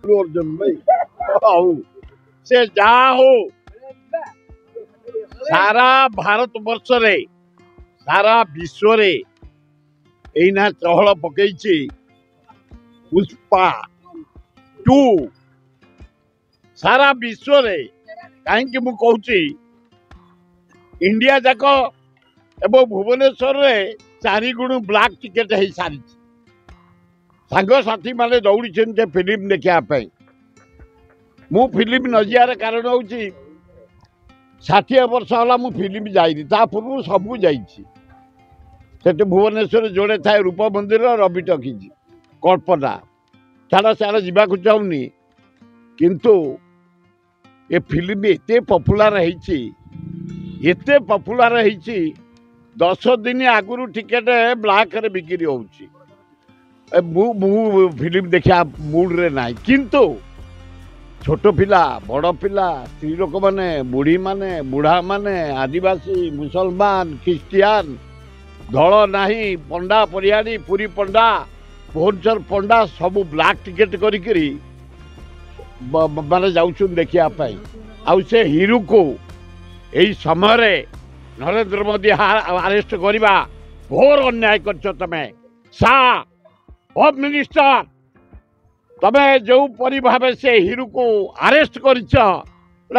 अल्लू अर्जुन भाई से जहा हो सारा भारत वर्ष रे सारा विश्व रे एना चहल पकई पुष्पा 2 सारा विश्व रे कहीं मु कहूची इंडिया जाक एवं भुवनेश्वर रे 4 गुण ब्लैक टिकेट हो सारी सांगसाथी माने दौड़ी फिल्म देखा मु फिल्म न jaar कारण हूँ 60 वर्ष है मु फिल्म जाइनी ता पूर्व सबू जाइए भुवनेश्वर जोड़े थाए रूप मंदिर रवि टकीज कल्पना छाड़ा सियाड़े जावाक चाहूनी किंतु ये फिल्म एते पॉपुलर एते पॉपुलर 10 दिन आगुरी टिकेट ब्लैक रे बिक्री हो फिल्म देखा मूड रे ना किंतु छोट पिला बड़ पिला स्त्री लोक माने बुढ़ी माने बुढ़ा माने आदिवासी मुसलमान ख्रिस्टियान दल नाही पंडा परियाड़ी पुरी पंडा भुवनेश्वर पंडा सबू ब्लैक टिकेट करी माने जाउछुन देखिया आउ से हिरू को यही समय नरेंद्र मोदी अरेस्ट करवा घोर अन्याय कर तमें सा होम मिनिस्टर तमे जो परी भावे से हिरू को अरेस्ट कर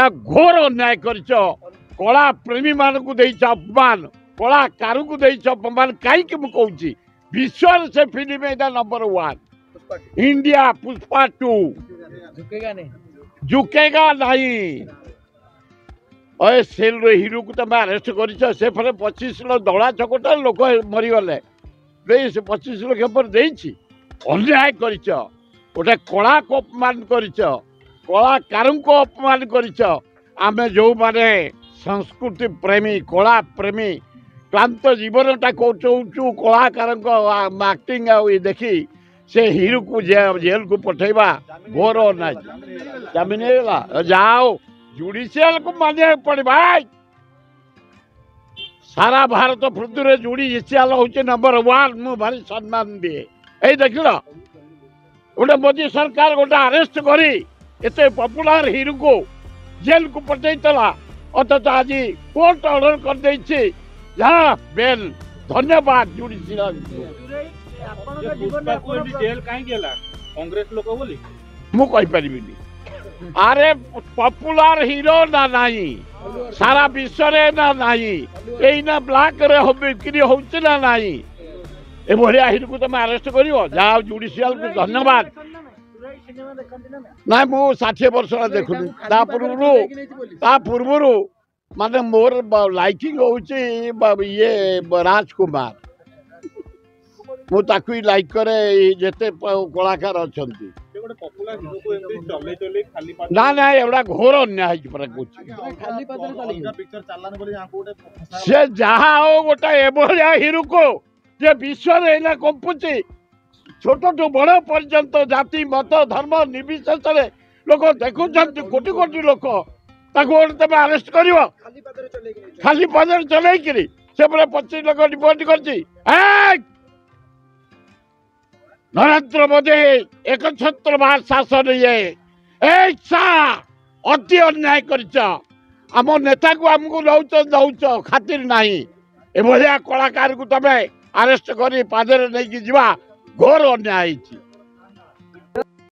घोर अन्याय कर कला प्रेमी मान को अपमान कलाकार को अपमान कहीं मुझे विश्व से फिल्म है नंबर 1 इंडिया पुष्पा 2 झुकेगा नहीं अरे सेल हिरू को तुम अरेस्ट कर से फले 25 लाख दला चकटा लोक मरीगले 25 लाख पर देछि अन्याय कर गोटे कला को अपमान कलाकार को अपमान कर जो माने संस्कृति प्रेमी कला प्रेमी क्लांत जीवनटा कौचु कलाकार एक्टिंग देखी से हिरू को जेल को पठेबा घोर ना जमीन जाओ जुडिशियल को मानिया पड़े भाई सारा भारत पृथ्वी जुडिशियल हूँ नंबर 1 मु भारी सम्मान दिए ये देख लो गोटे मोदी सरकार गोटे अरेस्ट करी एते पॉपुलर हिरू को जेल को पठेला अथच आज कोर्ट ऑर्डर कर देछि जहाँ बेल धन्यवाद जुडिशियल कांग्रेस लोक बोली मु कहि परिबिनी अरे पॉपुलर हीरो ना नहीं सारा विश्व रे ना नहीं एना ब्लैक रे हो बिक्री होउछ ना नहीं ए भलिया हिरू को तुम अरेस्ट करिवो जाओ जुडिशियल को धन्यवाद ना मु 60 वर्ष देखुनी ता पूर्व माने मोर लाइकिंग होउछ ये राजकुमार मु ताकू लाइक करे जेते कलाकार अछंती ना ना एवढा घोर अन्याय से जहा हो गोटे एभलिया हिरू को जे विश्व में कंपुची छोट टू बड़ पर्यंत जाति मत धर्म निर्विशेष लोक देखुं कोटि कोटि लोक तुम अरेस्ट कर खाली पदर चलैकि से 25 लाख डिपोजिट कर नरेंद्र मोदी एक छत्रवाद शासन ये अति अन्याय करम नेता को आमको दौच खातिर नहीं एभलिया कलाकार को तमें अरेस्ट कर पादरे नहीं घोर अन्याय।